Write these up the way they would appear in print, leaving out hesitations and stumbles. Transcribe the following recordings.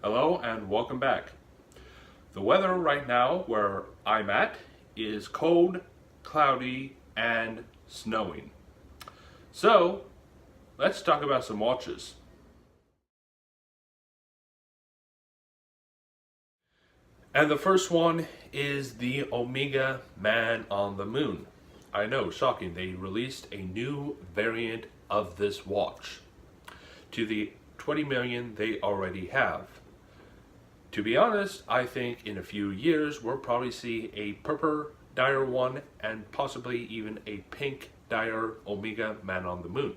Hello and welcome back. The weather right now where I'm at is cold, cloudy, and snowing. So let's talk about some watches. And the first one is the Omega Man on the Moon. I know, shocking, they released a new variant of this watch to the 20 million they already have. To be honest, I think in a few years we'll probably see a purple dial one and possibly even a pink dial Omega Man on the Moon.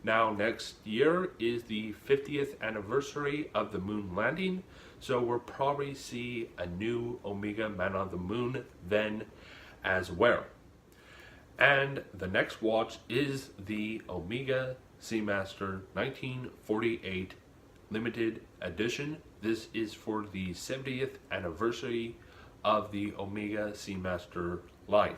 Now next year is the 50th anniversary of the moon landing, so we'll probably see a new Omega Man on the Moon then as well. And the next watch is the Omega Seamaster 1948 limited edition. This is for the 70th anniversary of the Omega Seamaster line.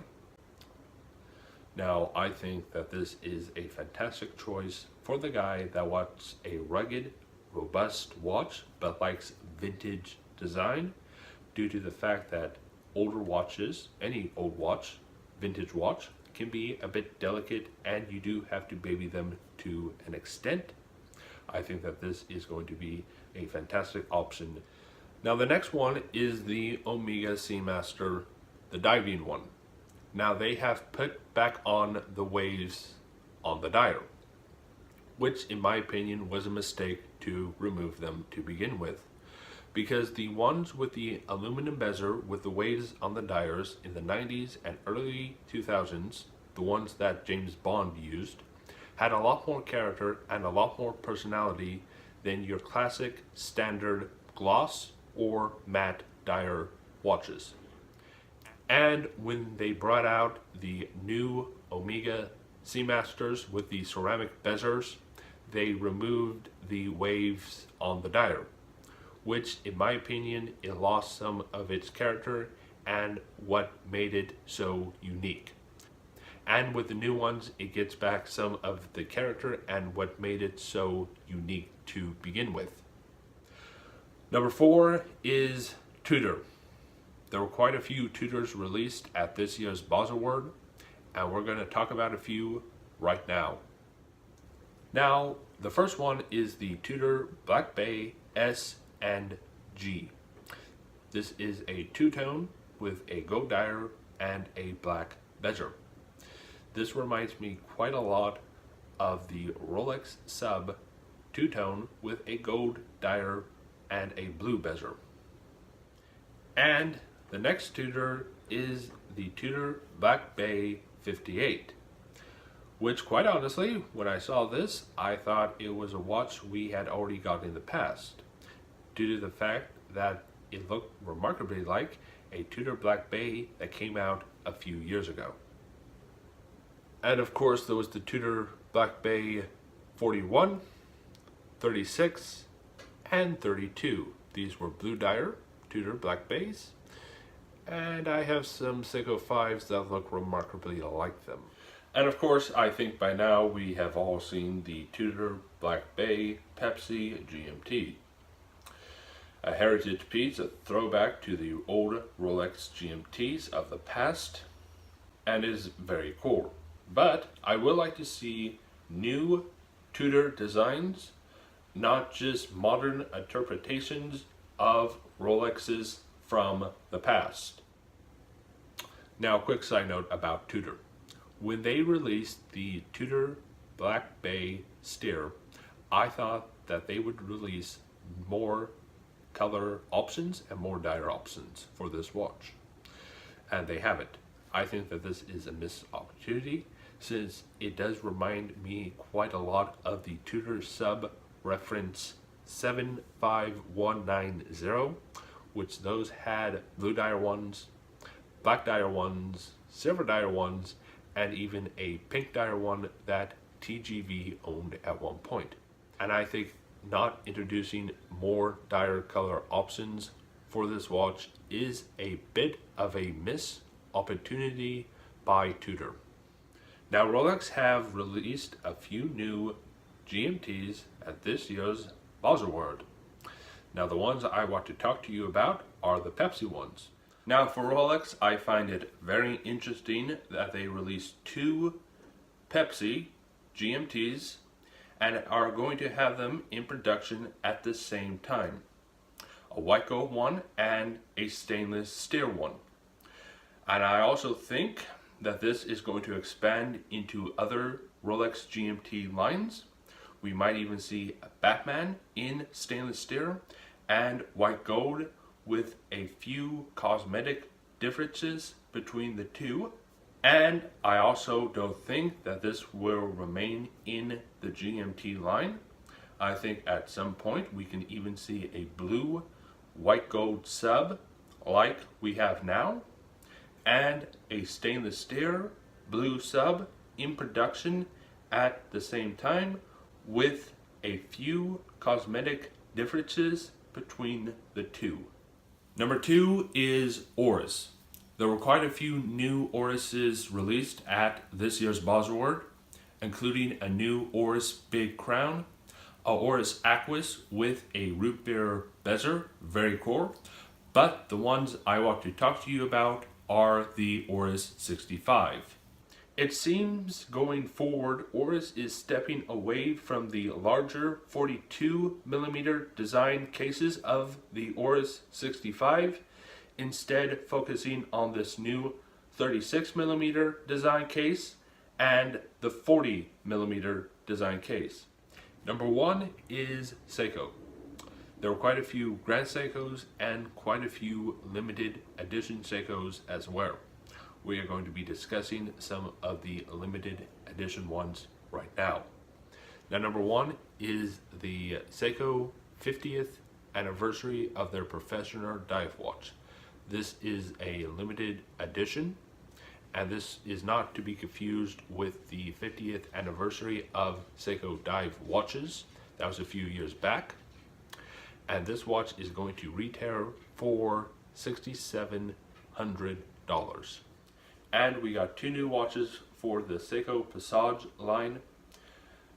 Now, I think that this is a fantastic choice for the guy that wants a rugged, robust watch but likes vintage design, due to the fact that older watches, any old watch, vintage watch, can be a bit delicate and you do have to baby them to an extent. I think that this is going to be a fantastic option. Now the next one is the Omega Seamaster, the diving one. Now they have put back on the waves on the dial, which in my opinion was a mistake to remove them to begin with, because the ones with the aluminum bezel with the waves on the dials in the 90s and early 2000s, the ones that James Bond used, had a lot more character and a lot more personality than your classic standard gloss or matte dial watches. And when they brought out the new Omega Seamasters with the ceramic bezels, they removed the waves on the dial, which in my opinion it lost some of its character and what made it so unique. And with the new ones it gets back some of the character and what made it so unique to begin with. Number 4 is Tudor. There were quite a few Tudors released at this year's BaselWorld, and we're going to talk about a few right now. Now, the first one is the Tudor Black Bay S and G. This is a two-tone with a gold dial and a black bezel. This reminds me quite a lot of the ROLEX Sub two-tone with a gold dial and a blue bezel. And the next Tudor is the Tudor Black Bay 58, which quite honestly, when I saw this, I thought it was a watch we had already got in the past, due to the fact that it looked remarkably like a Tudor Black Bay that came out a few years ago. And of course there was the Tudor Black Bay 41, 36, and 32. These were blue dial Tudor Black Bays, and I have some SEIKO 5s that look remarkably like them. And of course, I think by now we have all seen the Tudor Black Bay Pepsi GMT. A heritage piece, a throwback to the old Rolex GMTs of the past, and is very cool. But I would like to see new Tudor designs, not just modern interpretations of Rolexes from the past. Now, a quick side note about Tudor. When they released the Tudor Black Bay Steer, I thought that they would release more color options and more dial options for this watch, and they haven't. I think that this is a missed opportunity, since it does remind me quite a lot of the Tudor Sub reference 75190, which those had blue dial ones, black dial ones, silver dial ones, and even a pink dial one that TGV owned at one point. And I think not introducing more dial color options for this watch is a bit of a missed opportunity by Tudor. Now, Rolex have released a few new GMTs at this year's BaselWorld. Now the ones I want to talk to you about are the Pepsi ones. Now for Rolex, I find it very interesting that they released two Pepsi GMTs and are going to have them in production at the same time. A white gold one and a stainless steel one. And I also think that this is going to expand into other Rolex GMT lines. We might even see a Batman in stainless steel and white gold with a few cosmetic differences between the two. And I also don't think that this will remain in the GMT line. I think at some point we can even see a blue white gold sub like we have now, and a stainless steel blue sub in production at the same time with a few cosmetic differences between the two. Number 2 is Oris. There were quite a few new Orises released at this year's BaselWorld, including a new Oris Big Crown, a Oris Aquis with a root beer bezel, very cool. But the ones I want to talk to you about are the Oris 65. It seems going forward, Oris is stepping away from the larger 42mm design cases of the Oris 65, instead focusing on this new 36mm design case and the 40mm design case. Number 1 is SEIKO. There were quite a few Grand SEIKOs and quite a few limited edition SEIKOs as well. We are going to be discussing some of the limited edition ones right now. Now, number 1 is the SEIKO 50th anniversary of their professional dive watch. This is a limited edition, and this is not to be confused with the 50th anniversary of SEIKO dive watches. That was a few years back. And this watch is going to retail for $6,700. And we got two new watches for the SEIKO Passage line.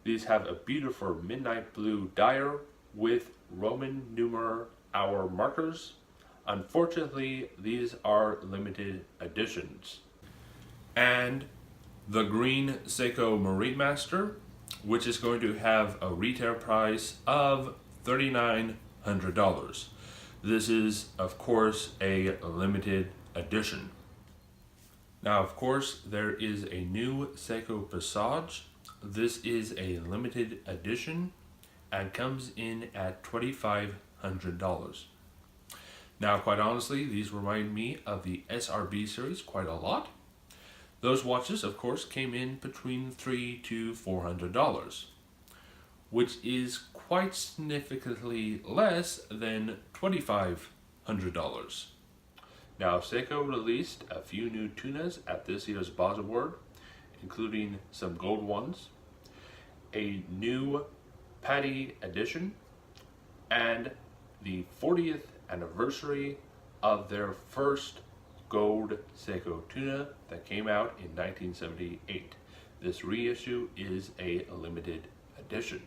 These have a beautiful midnight blue dial with Roman numeral hour markers. Unfortunately, these are limited editions. And the green SEIKO Marine Master, which is going to have a retail price of $3,900. This is, of course, a limited edition. Now, of course, there is a new SEIKO Passage. This is a limited edition and comes in at $2,500. Now, quite honestly, these remind me of the SRB series quite a lot. Those watches, of course, came in between $300 to $400, which is quite significantly less than $2,500. Now, SEIKO released a few new tunas at this year's BaselWorld, including some gold ones, a new Paddy edition, and the 40th anniversary of their first gold SEIKO tuna that came out in 1978. This reissue is a limited edition.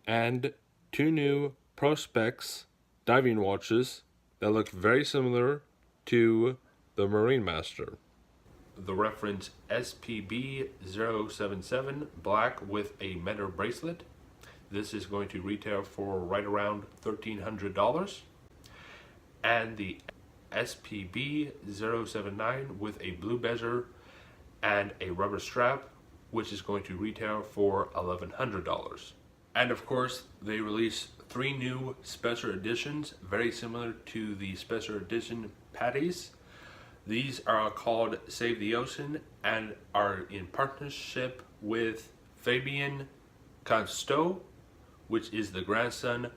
And two new Prospex diving watches that look very similar to the Marine Master. The reference SPB077 black with a metal bracelet. This is going to retail for right around $1,300. And the SPB079 with a blue bezel and a rubber strap, which is going to retail for $1,100. And of course, they released three new special editions, very similar to the special edition Paddies. These are called Save the Ocean and are in partnership with Fabien Cousteau, which is the grandson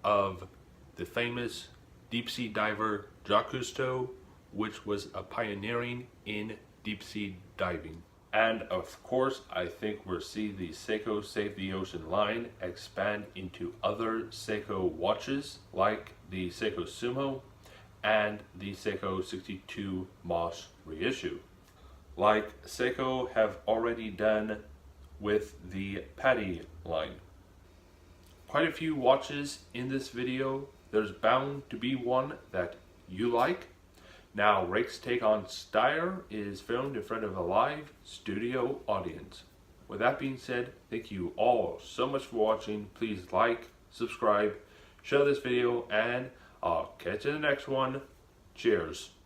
of the famous deep sea diver Jacques Cousteau, which was a pioneering in deep sea diving. And of course, I think we'll see the SEIKO Save the Ocean line expand into other SEIKO watches like the SEIKO Sumo and the SEIKO 62 Moss reissue, like SEIKO have already done with the Paddy line. quite a few watches in this video. There's bound to be one that you like. Now, Rake's take on Steyr is filmed in front of a live studio audience. With that being said, thank you all so much for watching. Please like, subscribe, share this video, and I'll catch you in the next one. Cheers.